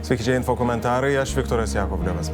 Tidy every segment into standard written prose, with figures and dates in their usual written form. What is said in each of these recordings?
Sveiki, čia info komentarai, aš Viktoras Jakovlevas.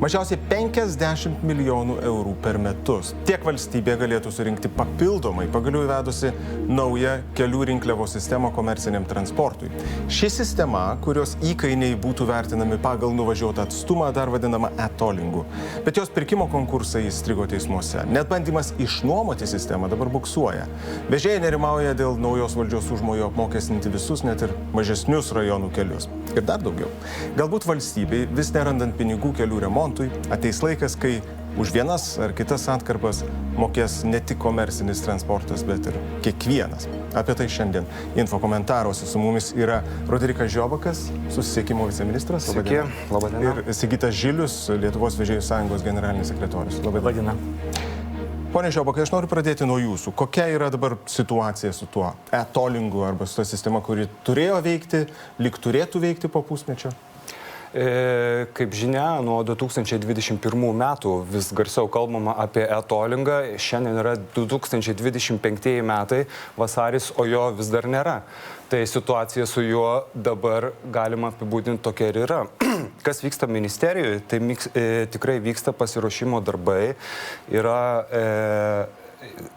Mažiausiai 50 milijonų eurų per metus. Tiek valstybė galėtų surinkti papildomai, pagaliau įvedusi naują kelių rinkliavos sistemą komerciniam transportui. Ši sistema, kurios įkainiai būtų vertinami pagal nuvažiuotą atstumą, dar vadinama e-tollingu. Bet jos pirkimo konkursai įstrigo teismuose. Net bandymas išnuomoti sistemą dabar buksuoja. Vežėjai nerimauja dėl naujos valdžios užmojo apmokestinti visus, net ir mažesnius rajonų kelius. Ir dar daugiau. Galbūt valstybei, vis nerandant pinigų kelių remontui, ateis laikas, kai už vienas ar kitas atkarpas mokės ne tik komercinis transportas, bet ir kiekvienas. Apie tai šiandien info komentaruose su mumis yra Roderikas Žiobakas, susisiekimo viceministras. Sveiki, laba diena. Ir Sigitas Žilius, Lietuvos vežėjų sąjungos generalinis sekretorius. Laba diena. Pone Žiobakai, aš noriu pradėti nuo jūsų. Kokia yra dabar situacija su tuo e-tollingu arba su ta sistema, kuri turėjo veikti, lyg turėtų veikti po pusmečio? Kaip žinia, nuo 2021 metų vis garsiau kalbama apie e-tollingą. Šiandien yra 2025 metai, vasaris, o jo vis dar nėra. Tai situacija su juo dabar galima apibūdinti tokia ir yra. Kas vyksta ministerijoje, tai tikrai vyksta pasiruošimo darbai. Yra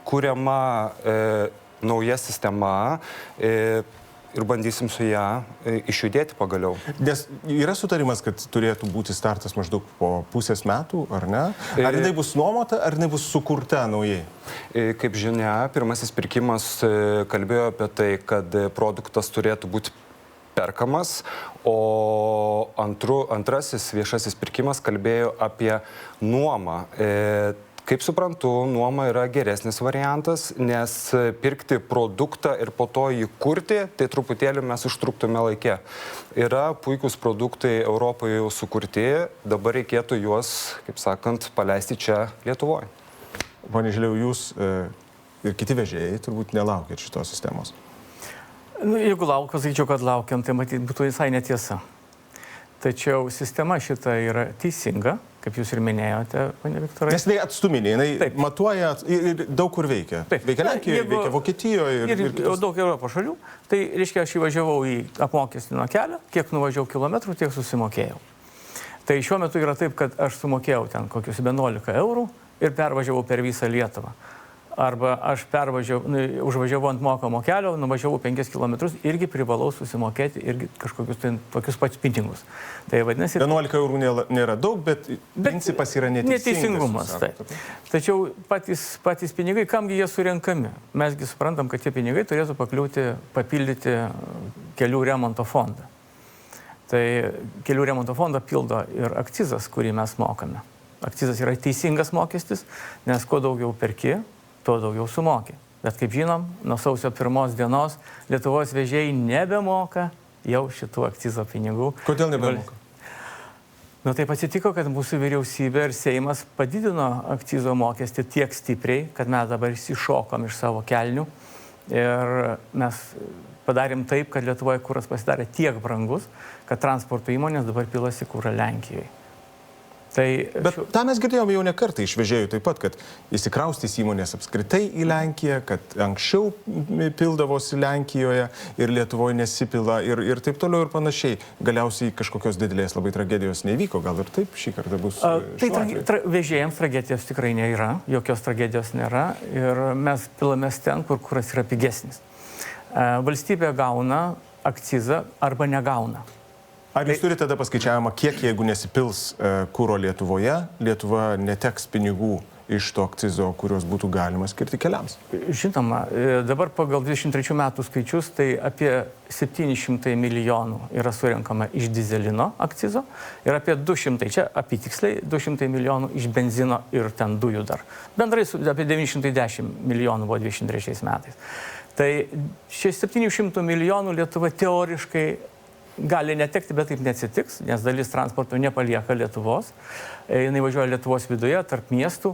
kuriama nauja sistema ir bandysim su ją išjudėti pagaliau. Nes yra sutarimas, kad turėtų būti startas maždaug po pusės metų, ar ne? Ar jinai bus nuomota, ar jinai bus sukurta naujai? Kaip žinia, pirmasis pirkimas kalbėjo apie tai, kad produktas turėtų būti perkamas, o antrasis viešasis pirkimas kalbėjo apie nuomą. Kaip suprantu, nuoma yra geresnis variantas, nes pirkti produktą ir po to jį kurti, tai truputėlį mes užtruktume laikę. Yra puikūs produktai Europoje jau sukurti, dabar reikėtų juos, kaip sakant, paleisti čia Lietuvoje. Pone Žiliau, jūs ir kiti vežėjai turbūt nelaukėt šitos sistemos. Jeigu sakyčiau, kad laukiam, tai matyt būtų visai netiesa. Tačiau sistema šita yra teisinga, kaip jūs ir minėjote, pane Viktorai. Nes jinai atstuminė, jinai matuoja ir daug kur veikia. Taip. Veikia Lenkijoje, veikia Vokietijoje ir kitos. Daug Europos šalių. Tai reiškia, aš įvažiavau į apmokestino kelią, kiek nuvažiavau kilometrų, tiek susimokėjau. Tai šiuo metu yra taip, kad aš sumokėjau ten kokius 11 eurų ir pervažiavau per visą Lietuvą. Arba aš užvažiavau ant mokamo kelio, nuvažiavau 5 kilometrus, irgi privalau susimokėti irgi kažkokius tokius pačius pinigus. Tai vadinasi... 11 eurų nėra daug, bet principas yra neteisingumas. Tačiau patys pinigai, kamgi jie surenkami? Mesgi suprantam, kad tie pinigai turėtų papildyti kelių remonto fondą. Tai kelių remonto fondą pildo ir akcizas, kurį mes mokame. Akcizas yra teisingas mokestis, nes kuo daugiau perki, tuo daugiau sumokė. Bet kaip žinom, nuo sausio 1 dienos Lietuvos vežėjai nebemoka jau šitų akcizo pinigų. Kodėl nebemoka? Taip atsitiko, kad mūsų vyriausybė ir Seimas padidino akcizo mokestį tiek stipriai, kad mes dabar išsišokom iš savo kelnių ir mes padarėm taip, kad Lietuvoje kuras pasidarė tiek brangus, kad transporto įmonės dabar pilasi kurą Lenkijoje. Bet tą mes girdėjome jau ne kartą iš vežėjų taip pat, kad įsikraustys įmonės apskritai į Lenkiją, kad anksčiau pildavosi Lenkijoje ir Lietuvoje nesipila ir taip toliau ir panašiai. Galiausiai kažkokios didelės labai tragedijos nevyko, gal ir taip šį kartą bus. Vežėjams tragedijos tikrai nėra, jokios tragedijos nėra ir mes pilamės ten, kur kuras yra pigesnis. Valstybė gauna akcizą arba negauna. Ar jūs turite tada paskaičiavimą, kiek jeigu nesipils kuro Lietuvoje, Lietuva neteks pinigų iš to akcizo, kurios būtų galima skirti keliams? Žinoma, dabar pagal 23 metų skaičius, tai apie 700 milijonų yra surenkama iš dizelino akcizo ir apie 200, čia apytiksliai 200 milijonų iš benzino ir ten dujų dar. Bendrai apie 910 milijonų buvo 23 metais. Tai šie 700 milijonų Lietuva teoriškai gali netekti, bet taip neatsitiks, nes dalis transporto nepalieka Lietuvos. Jinai važiuoja Lietuvos viduje, tarp miestų.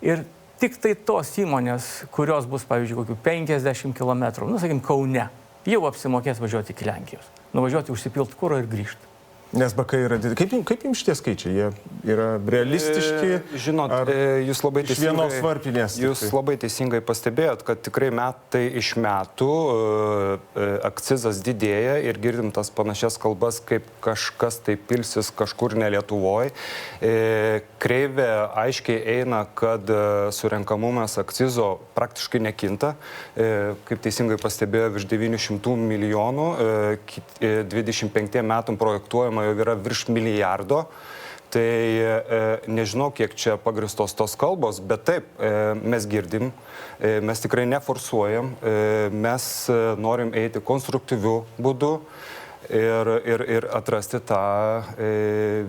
Ir tik tai tos įmonės, kurios bus, pavyzdžiui, kokių 50 km, sakykim, Kaune, jau apsimokės važiuoti iki Lenkijos. Nuvažiuoti, užsipilti kuro ir grįžti. Nes BK yra didelis. Kaip jums šitie skaičiai? Jie yra realistiški? Žinot, jūs labai iš vienos varpinės. Jūs labai teisingai pastebėjot, kad tikrai metai iš metų akcizas didėja ir girdim tas panašias kalbas, kaip kažkas tai pilsis kažkur ne Lietuvoje. Kreivė aiškiai eina, kad surenkamumas akcizo praktiškai nekinta. Kaip teisingai pastebėjo, virš 900 milijonų, 25 metam projektuojama jau yra virš milijardo. Tai nežinau, kiek čia pagristos tos kalbos, bet taip, mes girdim, mes tikrai neforsuojam, mes norim eiti konstruktyviu būdu ir atrasti tą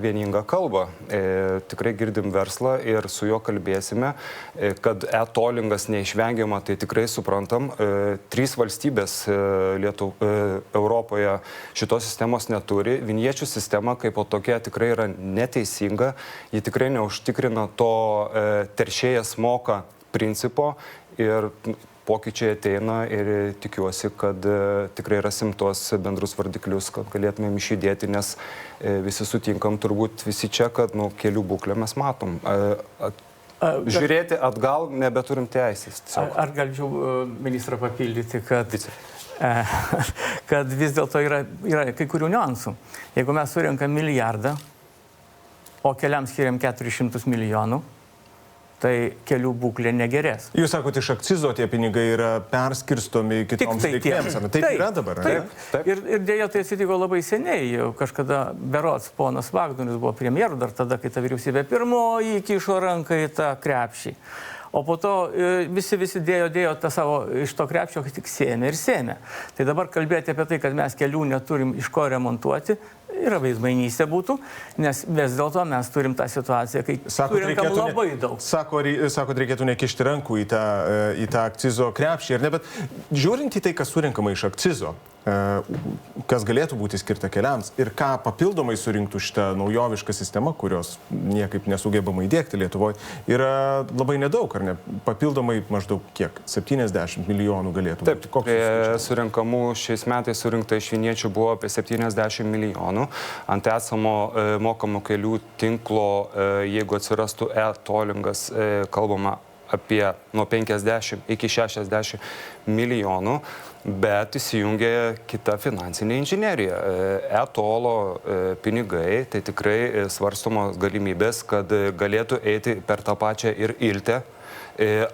vieningą kalbą. Tikrai girdim verslą ir su juo kalbėsime, kad e-tollingas neišvengiama, tai tikrai suprantam. 3 valstybės Europoje šitos sistemos neturi. Viniečių sistema kaip tokia tikrai yra neteisinga. Ji tikrai neužtikrina to teršėjas moka principo ir pokyčiai ateina ir tikiuosi, kad tikrai rasim tuos bendrus vardiklius, kad galėtumėm išjudėti, nes visi sutinkam turbūt visi čia, kad kelių būklę mes matom. Žiūrėti atgal nebeturim teisės. Ar galėčiau ministrą papildyti, kad vis dėlto yra kai kurių niuansų. Jeigu mes surenkam milijardą, o keliams skiriam 400 milijonų, tai kelių būklė negerės. Jūs sakote, iš akcizo tie pinigai yra perskirstomi kitoms reikmėms. Taip yra dabar, taip. Ir dėja tai atsitiko labai seniai. Kažkada berods ponas Vagnoris buvo premjeru, dar tada, kai ta vyriausybė pirmoji įkišo ranką į tą krepšį. O po to visi dėjo tą savo iš to krepšio, kad tik sėmė ir sėmė. Tai dabar kalbėti apie tai, kad mes kelių neturim iš ko remontuoti, yra veidmainystė būtų, nes vis dėlto mes turim tą situaciją, kai surinkam labai daug. Sakot, reikėtų nekišti rankų į tą akcizo krepšį, ar ne, bet žiūrint į tai, kas surinkama iš akcizo, kas galėtų būti skirta keliams ir ką papildomai surinktų šitą naujovišką sistemą, kurios niekaip nesugebama įdiegti Lietuvoje, yra labai nedaug, ar ne? Papildomai maždaug kiek? 70 milijonų galėtų būti. Taip, surinkamų šiais metais surinkta iš viniečių buvo apie 70 milijonų. Ant esamo mokamų kelių tinklo, jeigu atsirastų e-tollingas, kalbama apie nuo 50 iki 60 milijonų, bet įsijungia kita finansinė inžinerija. E-tolo pinigai, tai tikrai svarstomos galimybės, kad galėtų eiti per tą pačią ir iltę,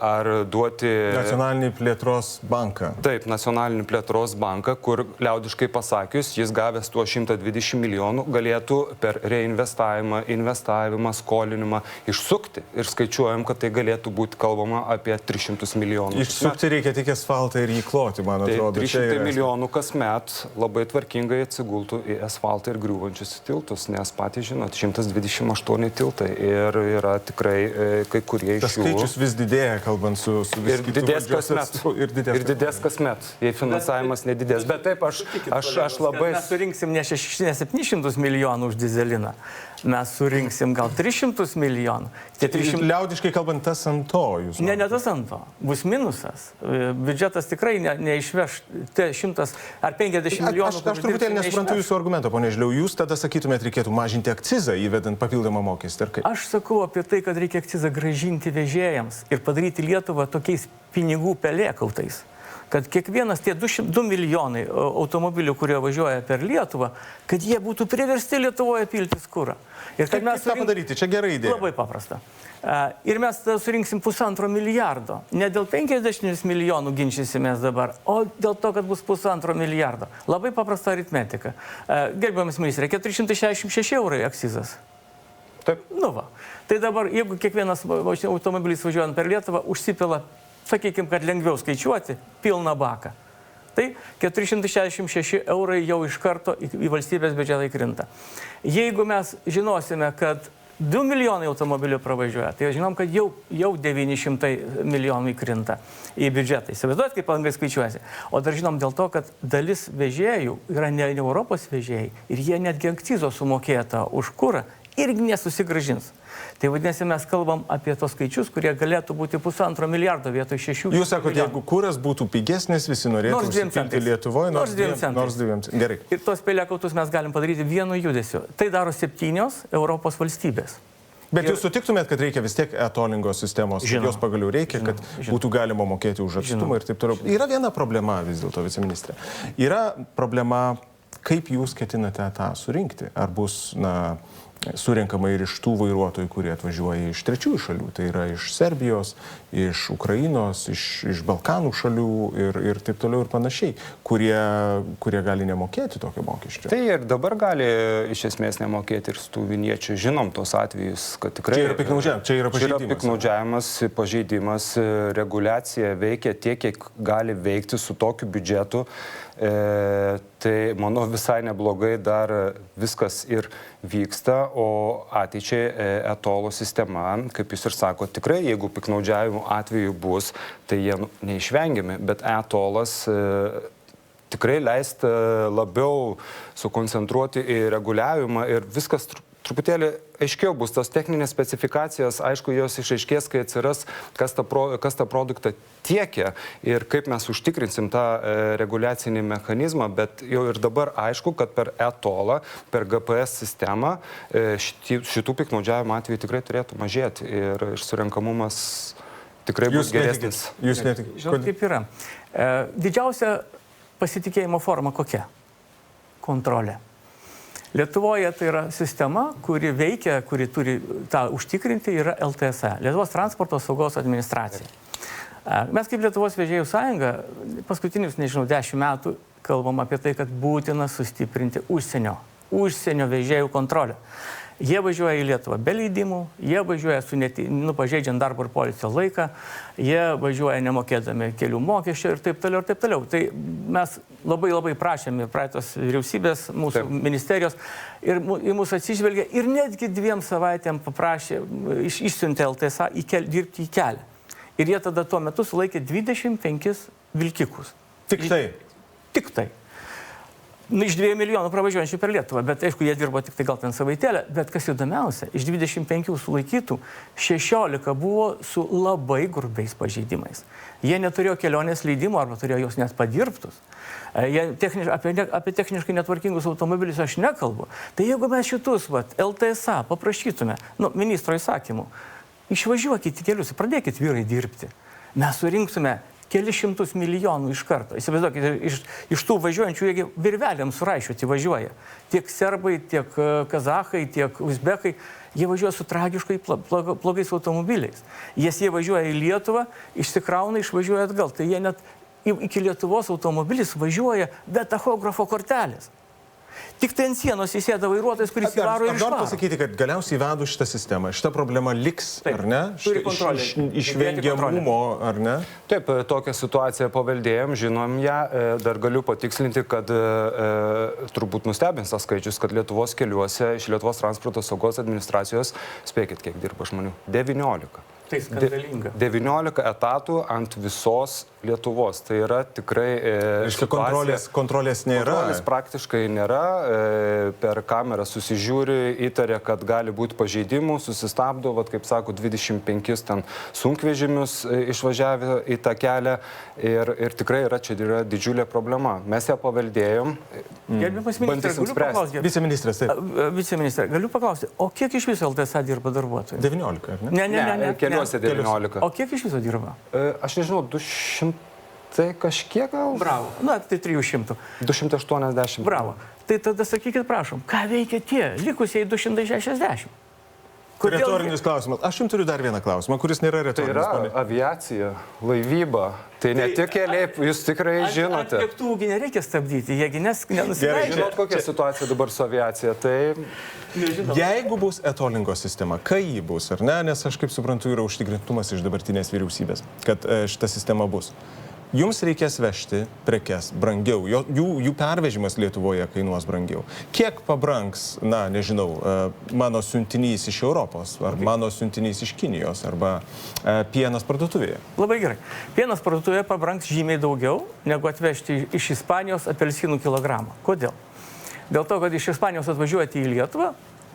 ar duoti... Nacionalinį plėtros banką. Taip, nacionalinį plėtros banką, kur liaudiškai pasakius, jis gavęs tuo 120 milijonų galėtų per reinvestavimą, investavimą, skolinimą išsukti. Ir skaičiuojam, kad tai galėtų būti kalbama apie 300 milijonų. Išsukti reikia tik asfaltą ir jį kloti, man atrodo. Tai 300 milijonų kasmet labai tvarkingai atsigultų į asfaltą ir griūvančius tiltus, nes patys žinot, 128 tiltai ir yra tikrai kai kurie iš jų... Tas skaičius vis didėja, kalbant su ir didės kasmet. Ir didės kasmet, jei finansavimas nedidės. Bet taip, aš labai... Mes surinksim ne 700 milijonų už dizeliną. Mes surinksim gal 300 milijonų. Liaudiškai kalbant, tas ant to jūs... Ne tas ant to. Bus minusas. Biudžetas tikrai neišveš 100 ar 50 milijonų. Aš truputėlį nesuprantu jūsų argumento, ponia Žiliau. Jūs tada sakytumėt, reikėtų mažinti akcizą, įvedant papildomą mokestį, ar kaip? Aš sakau apie tai, kad reikia akcizą grąžinti vežėjams ir padaryti Lietuvą tokiais pinigų pelėkautais. Kad kiekvienas tie 2 milijonai automobilių, kurie važiuoja per Lietuvą, kad jie būtų priversti Lietuvoje piltis kurą. Ir kad mes tą padaryti, čia gera idėja. Labai paprasta. Ir mes surinksim 1,5 milijardo. Ne dėl 50 milijonų ginčysimės dabar, o dėl to, kad bus 1,5 milijardo. Labai paprasta aritmetika. Gerbiamas ministrė, 466 eurai akcizas. Taip. Nu va. Tai dabar, jeigu kiekvienas automobilis važiuojant per Lietuvą užsipila, sakykime, kad lengviau skaičiuoti, pilną baką. Tai 466 eurai jau iš karto į valstybės biudžetą įkrinta. Jeigu mes žinosime, kad 2 milijonai automobilių pravažiuoja, tai žinom, kad jau 900 milijonų įkrinta į biudžetą. Įsivaizduojat, kaip angai skaičiuosi. O dar žinom dėl to, kad dalis vežėjų yra ne Europos vežėjai ir jie netgi akcizo sumokėta už kurą irgi nesusigražins. Tai vadinasi, mes kalbam apie tos skaičius, kurie galėtų būti 1,5 milijardo vietoj 6. Jūs sakote, jeigu kuras būtų pigesnis, visi norėtų užsipilti Lietuvoje, nors 2 centais. Gerai. Ir tos pelėkautus mes galim padaryti vienu judesiu. Tai daro 7 Europos valstybės. Bet jūs sutiktumėt, kad reikia vis tiek e-tolingo sistemos, jos pagaliau reikia, kad būtų galima mokėti už atstumą ir taip toliau. Yra viena problema vis dėlto, viceministrė. Yra problema, kaip jūs ketinate tą surinkti. Ar bus, surinkama ir iš tų vairuotojų, kurie atvažiuoja iš trečiųjų šalių, tai yra iš Serbijos, iš Ukrainos, iš Balkanų šalių ir taip toliau ir panašiai, kurie gali nemokėti tokio mokesčio. Tai ir dabar gali iš esmės nemokėti ir tų viniečių. Žinom tos atvejus, kad tikrai... Čia yra piktnaudžiavimas, čia yra pažeidimas. Čia yra piktnaudžiavimas, pažeidimas, reguliacija veikia tiek, kiek gali veikti su tokiu biudžetu. Tai, manau, visai neblogai dar viskas ir vyksta, o ateičiai e-tolo sistema, kaip jūs ir sako, tikrai, jeigu piktnaudžiavimo atveju bus, tai jie neišvengiami, bet e-tolas tikrai leist labiau sukoncentruoti į reguliavimą ir viskas truputėlį aiškiau bus. Tos techninės specifikacijas, aišku, jos išaiškės, kai atsiras, kas tą produktą tiekia ir kaip mes užtikrinsim tą reguliacinį mechanizmą, bet jau ir dabar aišku, kad per e-tolą, per GPS sistemą šitų piktnaudžiavimo atvejų tikrai turėtų mažėti ir surenkamumas tikrai bus geresnis. Jūs netikite. Žinot, kaip yra. Didžiausia pasitikėjimo forma kokia? Kontrolė. Lietuvoje tai yra sistema, kuri veikia, kuri turi tą užtikrinti, yra LTSA, Lietuvos transporto saugos administracija. Mes kaip Lietuvos vežėjų sąjunga paskutinius, 10 metų kalbam apie tai, kad būtina sustiprinti užsienio vežėjų kontrolę. Jie važiuoja į Lietuvą be leidimų, jie važiuoja pažeidžiant darbo ir poilsio laiką, jie važiuoja nemokėdami kelių mokesčių ir taip toliau, ir taip toliau. Tai mes labai prašėme praeitos vyriausybės, mūsų ministerijos ir į mūsų atsižvelgė ir netgi 2 savaitėm paprašė, išsiuntė LTSA dirbti į kelią. Ir jie tada tuo metu sulaikė 25 vilkikus. Tik tai? Tik tai. Iš 2 milijonų pravažiuojančių per Lietuvą, bet aišku, jie dirbo tik tai gal ten savaitėlę, bet kas įdomiausia, iš 25 sulaikytų 16 buvo su labai grubiais pažeidimais. Jie neturėjo kelionės leidimo arba turėjo jos net padirbtus. Apie techniškai netvarkingus automobilius aš nekalbu. Tai jeigu mes šitus LTSA paprašytume, ministro įsakymų, išvažiuokite kelius, pradėkit vyrai dirbti. Mes surinktume kelius šimtus milijonų iš karto. Įsivaizduokite, iš tų važiuojančių, jie virvelėm suraišiuoti važiuoja. Tiek serbai, tiek kazachai, tiek uzbekai, jie važiuoja su tragiškai blogais automobiliais. Jie važiuoja į Lietuvą, išsikrauna, išvažiuoja atgal. Tai jie net iki Lietuvos automobilis važiuoja be tachografo kortelės. Tik tai ant sienos įsėda vairuotojas, kuris įvaro ir išvaro. Noriu pasakyti, kad galiausiai įvedus šitą sistemą, šita problema liks, ar ne? Turi kontrolę. Išvengiamumo, ar ne? Taip, tokią situaciją paveldėjom, žinom ją. Dar galiu patikslinti, kad turbūt nustebins tas skaičius, kad Lietuvos keliuose iš Lietuvos transporto saugos administracijos, spėkit, kiek dirba žmonių? 19. Tai skandalinga. 19 etatų ant visos Lietuvos. Tai yra tikrai... Kontrolės nėra. Kontrolės praktiškai nėra. Per kamerą susižiūri, įtarė, kad gali būti pažeidimų, susistabdo, kaip sako, 25 ten sunkvežimius išvažiavę į tą kelią. Ir tikrai čia yra didžiulė problema. Mes ją paveldėjom. Gerbiamas ministras, galiu paklausti. Viceministras, taip. Viceministras, galiu paklausti, o kiek iš viso LTSA dirba darbuotojų? 19, ar ne? Ne. Keliuose 19. O kiek iš viso dirba? Aš nežinau, 200 kažkiek gal? Bravo. Tai 300. 280. Bravo. Tai tada sakykit, prašom, ką veikia tie likusieji 260? Retorinis klausimas. Aš jums turiu dar vieną klausimą, kuris nėra retorinis. Tai yra aviacija, laivyba. Tai ne tik keliai, jūs tikrai žinote. Lėktuvų nereikia stabdyti, jiegi nenusileidžia. Žinot, kokia situacija dabar su aviacija, tai... Jeigu bus e-tolingo sistema, kai ji bus, ar ne, nes aš kaip suprantu, yra užtikrintumas iš dabartinės vyriausybės, kad šita sistema bus. Jums reikės vežti prekes brangiau, jų pervežimas Lietuvoje kainuos brangiau. Kiek pabrangs, mano siuntinys iš Europos, ar mano siuntinys iš Kinijos, arba pienas parduotuvėje? Labai gerai. Pienas parduotuvėje pabrangs žymiai daugiau, negu atvežti iš Ispanijos apelsinų kilogramą. Kodėl? Dėl to, kad iš Ispanijos atvažiuoti į Lietuvą,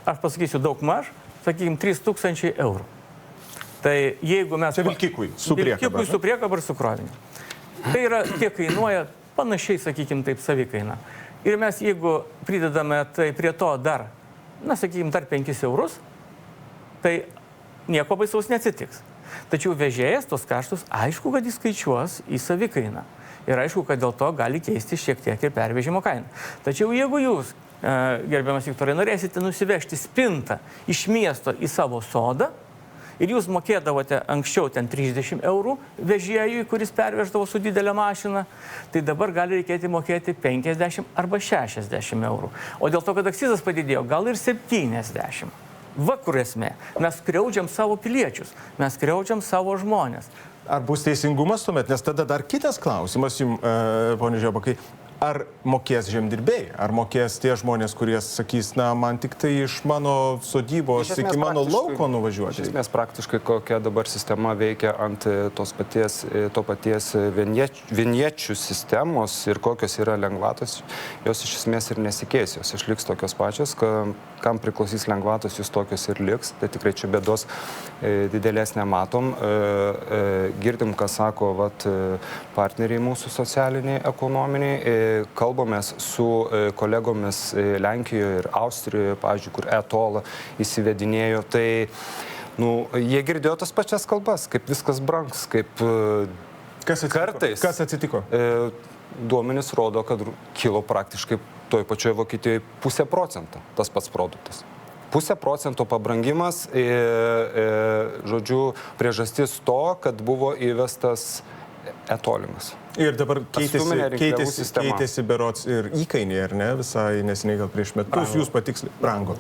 aš pasakysiu daug maž, sakykime, 3000 eurų. Tai jeigu mes... Čia vilkikui, su priekaba. Vilkikui, su priekaba ir su kroviniu. Tai yra, tiek kainuoja panašiai, sakykime, taip savikaina. Ir mes, jeigu pridedame tai prie to dar, na, sakykime, dar 5 eurus, tai nieko baisaus neatsitiks. Tačiau vežėjas tos kaštus, aišku, kad jis skaičiuos į savikainą. Ir aišku, kad dėl to gali keisti šiek tiek ir pervežimo kainą. Tačiau jeigu jūs, gerbiamas Viktorai, norėsite nusivežti spintą iš miesto į savo sodą ir jūs mokėdavote anksčiau ten 30 eurų vežėjui, kuris perveždavo su didelė mašina, tai dabar gali reikėti mokėti 50 arba 60 eurų. O dėl to, kad akcizas padidėjo, gal ir 70. Va kur esmė. Mes skriaudžiam savo piliečius, mes skriaudžiam savo žmonės. Ar bus teisingumas tuomet? Nes tada dar kitas klausimas jums, ponė Žiobakai. Ar mokės žemdirbiai? Ar mokės tie žmonės, kurie sakys, na, man tik tai iš mano sodybos iki mano lauko nuvažiuoti? Iš esmės praktiškai kokia dabar sistema veikia ant to paties viniečių sistemos ir kokios yra lengvatos, jos iš esmės ir nesikeis, jos išliks tokios pačios, kam priklausys lengvatos, jūs tokios ir liks, tai tikrai čia bėdos didelės nematom. Girdim, ką sako partneriai mūsų socialiniai, ekonominiai. Kalbamės su kolegomis Lenkijoje ir Austrijoje, pavyzdžiui, kur e-tolą įsivedinėjo, tai jie girdėjo tas pačias kalbas, kaip viskas brangs, kaip kartais. Kas atsitiko? Duomenys rodo, kad kilo praktiškai toj pačioje Vokietijoje 0,5% tas pats produktas. 0,5% pabrangimas, žodžiu, priežastis to, kad buvo įvestas e-tolingas. Ir dabar keitėsi berods ir įkainiai, ar ne? Visai nesiniai gal prieš metus. Jūs patiksliai, brango.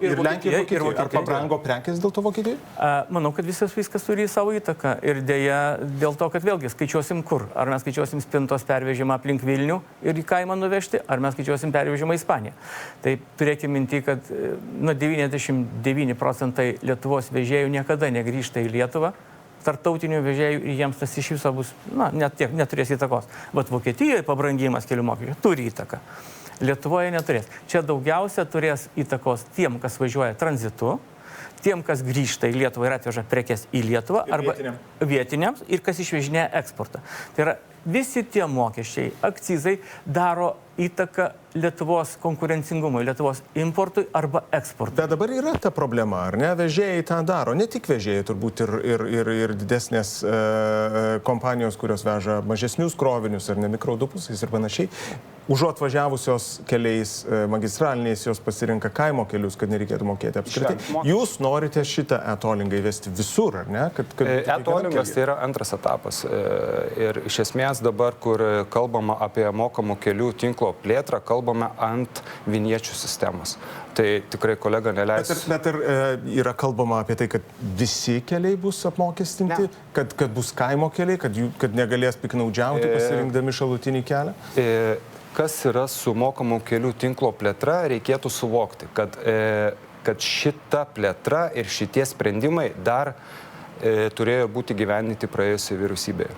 Ir Lenkijoje, ar pabrango prekės dėl to Vokietijoje? Manau, kad viskas turi savo įtaką. Ir dėja dėl to, kad vėlgi skaičiuosim kur. Ar mes skaičiuosim spintos pervežimą aplink Vilnių ir į kaimą nuvežti, ar mes skaičiuosim pervežimą į Ispaniją. Tai turėkime minti, kad 99% Lietuvos vežėjų niekada negrįžta į Lietuvą. Tarptautinių vežėjų ir jiems tas iš viso bus, neturės įtakos. Bet Vokietijoje pabrangimas kelių mokesčių turi įtaką. Lietuvoje neturės. Čia daugiausia turės įtakos tiem, kas važiuoja tranzitu, tiem, kas grįžta į Lietuvą ir atveža prekes į Lietuvą, arba vietiniams, ir kas išvežinėja eksportą. Tai yra visi tie mokesčiai, akcizai daro įtaką Lietuvos konkurencingumui, Lietuvos importui arba eksportui. Bet dabar yra ta problema, ar ne? Vežėjai tą daro. Ne tik vežėjai, turbūt ir didesnės kompanijos, kurios veža mažesnius krovinius ar ne mikroautobusais ir panašiai. Užuot važiavusios keliais magistraliniais, jos pasirinka kaimo kelius, kad nereikėtų mokėti apskritai. Jūs norite šitą e-tolingą įvesti visur, ar ne? E-tolingas tai yra antras etapas. Ir iš esmės dabar, kur kalbama apie mokamų kelių tinklo plėtrą, kalbame ant viniečių sistemos. Tai tikrai kolega neleis. Bet ir yra kalbama apie tai, kad visi keliai bus apmokestinti, kad bus kaimo keliai, kad negalės piknaudžiauti pasirinkdami šalutinį kelią? Kas yra su mokamų kelių tinklo plėtra, reikėtų suvokti, kad šita plėtra ir šitie sprendimai dar turėjo būti gyveninti praėjusioje vyriausybėje.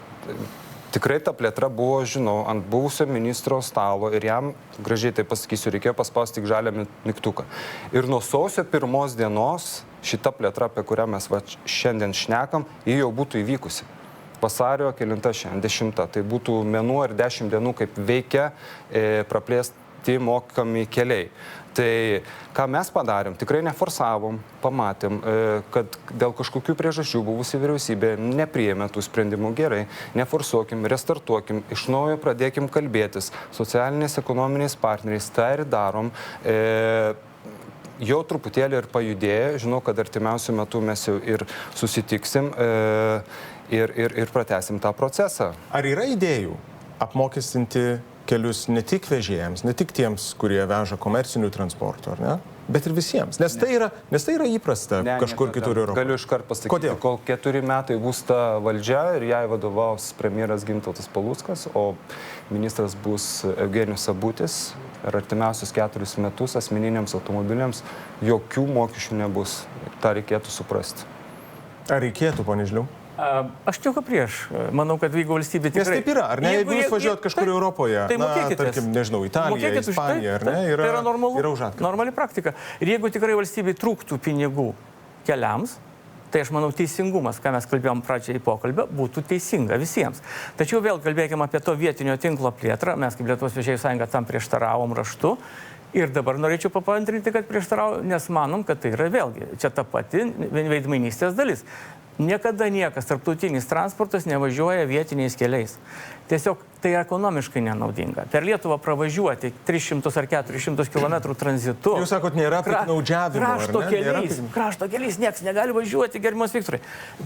Tikrai ta plėtra buvo, žinau, ant buvusio ministro stalo ir jam, gražiai tai pasakysiu, reikėjo paspausti tik žalią mygtuką. Ir nuo sausio 1 dienos šita plėtra, apie kurią mes šiandien šnekam, ji jau būtų įvykusi. Vasario kelinta šiandien, 10. Tai būtų mėnuo ir 10 dienų, kaip veikia praplėsti mokami keliai. Tai ką mes padarėm, tikrai neforsavom, pamatėm, kad dėl kažkokių priežasčių buvusi vyriausybė nepriėmė tų sprendimų gerai, neforsuokim, restartuokim, iš naujo pradėkim kalbėtis socialiniais, ekonominiais partneriais, tai ir darom. Jau truputėlį ir pajudėjo, žinau, kad artimiausių metų mes jau ir susitiksim ir pratęsim tą procesą. Ar yra idėjų apmokestinti kelius ne tik vežėjams, ne tik tiems, kurie veža komercinių transportų, ar ne? Bet ir visiems. Nes tai yra įprasta kažkur kitur Europoje. Galiu iškart pasakyti, kodėl? Kol 4 metai bus ta valdžia ir jai vadovaus premjeras Gintautas Paluckas, o ministras bus Eugenijus Sabutis, ir artimiausius 4 metus asmeniniams automobiliams jokių mokesčių nebus. Ta reikėtų suprasti. Ar reikėtų, pone Žliau? Aš nieko prieš. Manau, kad jeigu valstybė tikrai... Nes taip yra, ar ne? Jeigu jūs važiuojat kažkur Europoje, tai mokėkitės. tarkim, nežinau, Italija, Ispanija, ar ne? Tai yra normalu. Yra užatkama. Normali praktika. Ir jeigu tikrai valstybei trūktų pinigų keliams, tai aš manau teisingumas, ką mes kalbėjom pradžiai pokalbio, būtų teisinga visiems. Tačiau vėl kalbėkime apie to vietinio tinklo plėtrą. Mes kaip Lietuvos vežėjų sąjunga tam prieštaravom raštu. Ir dabar norėčiau papantrinti, kad prieštarauju, nes manom, kad tai yra vėlgi čia ta pati veidmainystės dalis. Niekada niekas, tarptautinis transportas nevažiuoja vietiniais keliais. Tiesiog tai ekonomiškai nenaudinga. Per Lietuvą pravažiuoti 300 ar 400 km tranzitu. Jūs sakot, nėra piktnaudžiavimo, krašto keliais niekas negali važiuoti, gerbiamas Viktorai.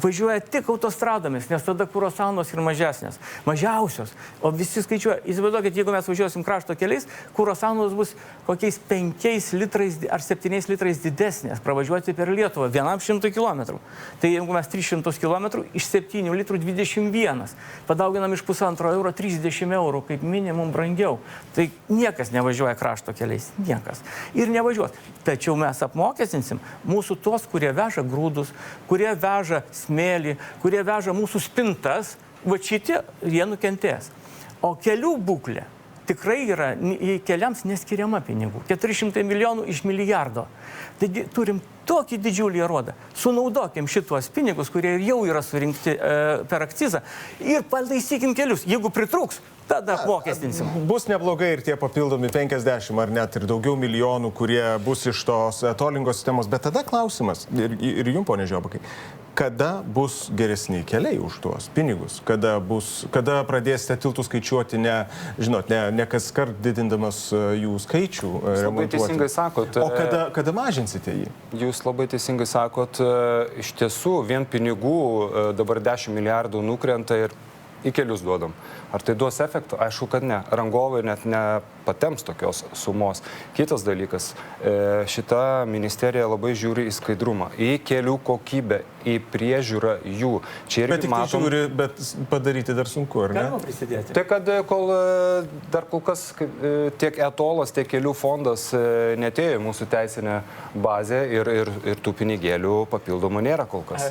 Važiuoja tik autostradomis, nes tada kuro sąnaudos yra mažesnės. Mažiausios. O visi skaičiuoja, įsivaizduokit, jeigu mes važiuosim krašto keliais, kuro sąnaudos bus kokiais 5 litrais ar 7 litrais didesnės pravažiuoti per Lietuvą 100 km. Tai jeigu mes 300 km iš 7 litrų 21, padauginam iš €1,5 30 eurų, kaip minimum brangiau. Tai niekas nevažiuoja krašto keliais. Niekas. Ir nevažiuos. Tačiau mes apmokestinsim mūsų tos, kurie veža grūdus, kurie veža smėlį, kurie veža mūsų spintas, va šitie jie nukentės. O kelių būklė tikrai yra, keliams neskiriama pinigų. 400 milijonų iš milijardo. Taigi turim tokį didžiulį aruodą. Sunaudokim šituos pinigus, kurie jau yra surinkti per akcizą ir pataisykim kelius. Jeigu pritrūks, tada apmokestinsim. Bus neblogai ir tie papildomi 50 ar net ir daugiau milijonų, kurie bus iš tos tolingos sistemos. Bet tada klausimas, ir jums, ponė Žiobakai, kada bus geresni keliai už tuos pinigus? Kada pradėsite tiltų skaičiuoti, ne kas kart didindamas jų skaičių? Jūs labai teisingai sakot. O kada mažinsite jį? Jūs labai teisingai sakot, iš tiesų vien pinigų dabar 10 milijardų nukrenta ir į kelius duodam. Ar tai duos efektą? Aišku, kad ne. Rangovai net nepatems tokios sumos. Kitas dalykas, šita ministerija labai žiūri į skaidrumą, į kelių kokybę, į priežiūrą jų. Čia irgi bet tik matom... žiūri, bet padaryti dar sunku, ar ne? Galima prisidėti. Tai kad dar kol kas tiek etolas, tiek kelių fondas netėjo į mūsų teisinę bazę ir tų pinigėlių papildomų nėra kol kas.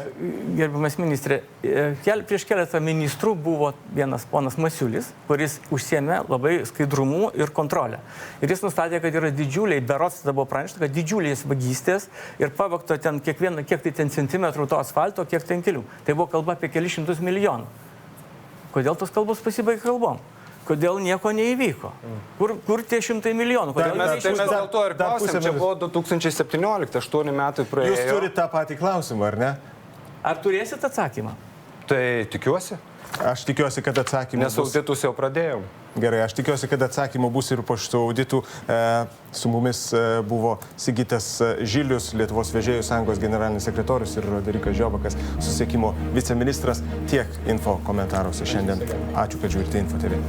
Gerbiamas ministrė, prieš keletą ministrų buvo vienas ponas Masiulis, kuris užsiėmė labai skaidrumu ir kontrolę. Ir jis nustatė, kad yra didžiuliai, berods tada buvo pranešta, kad didžiuliais vagystės ir pavogta ten kiek tai ten centimetrų to asfalto, kiek ten kelių. Tai buvo kalba apie kelius šimtus milijonų. Kodėl tos kalbos pasibaigė kalbom? Kodėl nieko neįvyko? Kur tie 100 milijonų? Mes dėl to ir klausėm, čia buvo 2017, 8 metai praėjo. Jūs turite tą patį klausimą, ar ne? Ar turėsit atsakymą? Tai tikiuosi. Aš tikiuosi, kad atsakymų bus. Nes auditus jau pradėjom. Gerai, aš tikiuosi, kad atsakymų bus ir po šitų auditų. Su mumis buvo Sigitas Žilius, Lietuvos vežėjų sąjungos generalinis sekretorius, ir Roderikas Žiobakas, susisiekimo viceministras. Tiek info komentaruose šiandien. Ačiū, kad žiūrite Info TV.